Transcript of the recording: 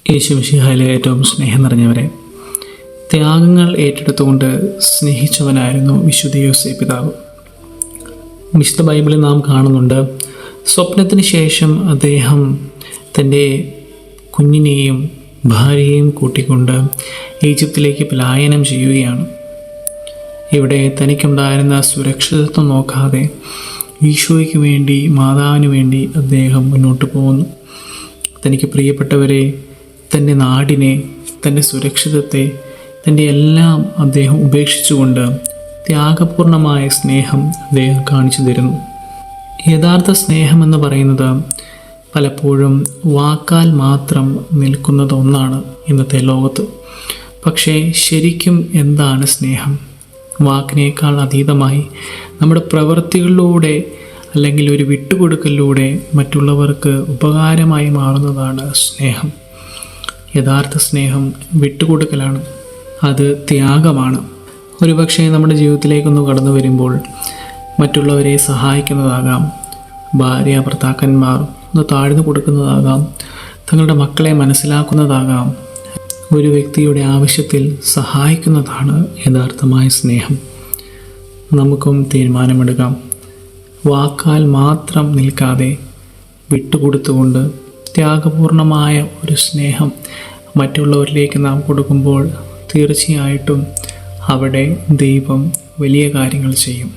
യേശുമിശിഹായിലെ ഏറ്റവും സ്നേഹം നിറഞ്ഞവരെ, ത്യാഗങ്ങൾ ഏറ്റെടുത്തുകൊണ്ട് സ്നേഹിച്ചവനായിരുന്നു വിശുദ്ധ യോസേപ്പ് പിതാവ്. വിശുദ്ധ ബൈബിളിൽ നാം കാണുന്നുണ്ട്, സ്വപ്നത്തിന് ശേഷം അദ്ദേഹം തൻ്റെ കുഞ്ഞിനെയും ഭാര്യയെയും കൂട്ടിക്കൊണ്ട് ഈജിപ്തിലേക്ക് പലായനം ചെയ്യുകയാണ്. ഇവിടെ തനിക്കുണ്ടായിരുന്ന സുരക്ഷിതത്വം നോക്കാതെ ഈശോയ്ക്ക് വേണ്ടി, മാതാവിന് വേണ്ടി അദ്ദേഹം മുന്നോട്ട് പോകുന്നു. തനിക്ക് പ്രിയപ്പെട്ടവരെ, തൻ്റെ നാടിനെ, തൻ്റെ സുരക്ഷിതത്തെ, തൻ്റെ എല്ലാം അദ്ദേഹം ഉപേക്ഷിച്ചുകൊണ്ട് ത്യാഗപൂർണമായ സ്നേഹം അദ്ദേഹം കാണിച്ചു തരുന്നു. യഥാർത്ഥ സ്നേഹമെന്ന് പറയുന്നത് പലപ്പോഴും വാക്കാൽ മാത്രം നിൽക്കുന്നത് ഒന്നാണ് ഇന്നത്തെ ലോകത്ത്. പക്ഷേ ശരിക്കും എന്താണ് സ്നേഹം? വാക്കിനേക്കാൾ അതീതമായി നമ്മുടെ പ്രവൃത്തികളിലൂടെ അല്ലെങ്കിൽ ഒരു വിട്ടുകൊടുക്കലിലൂടെ മറ്റുള്ളവർക്ക് ഉപകാരമായി മാറുന്നതാണ് സ്നേഹം. യഥാർത്ഥ സ്നേഹം വിട്ടുകൊടുക്കലാണ്, അത് ത്യാഗമാണ്. ഒരുപക്ഷെ നമ്മുടെ ജീവിതത്തിലേക്കൊന്ന് കടന്നു വരുമ്പോൾ മറ്റുള്ളവരെ സഹായിക്കുന്നതാകാം, ഭാര്യ ഭർത്താക്കന്മാർ ഒന്ന് താഴ്ന്നു കൊടുക്കുന്നതാകാം, തങ്ങളുടെ മക്കളെ മനസ്സിലാക്കുന്നതാകാം, ഒരു വ്യക്തിയുടെ ആവശ്യത്തിൽ സഹായിക്കുന്നതാണ് യഥാർത്ഥമായ സ്നേഹം. നമുക്കും തീരുമാനമെടുക്കാം, വാക്കാൽ മാത്രം നിൽക്കാതെ വിട്ടുകൊടുത്തുകൊണ്ട് ത്യാഗപൂർണമായ ഒരു സ്നേഹം മറ്റുള്ളവരിലേക്ക് നാം കൊടുക്കുമ്പോൾ തീർച്ചയായിട്ടും അവിടെ ദൈവം വലിയ കാര്യങ്ങൾ ചെയ്യും.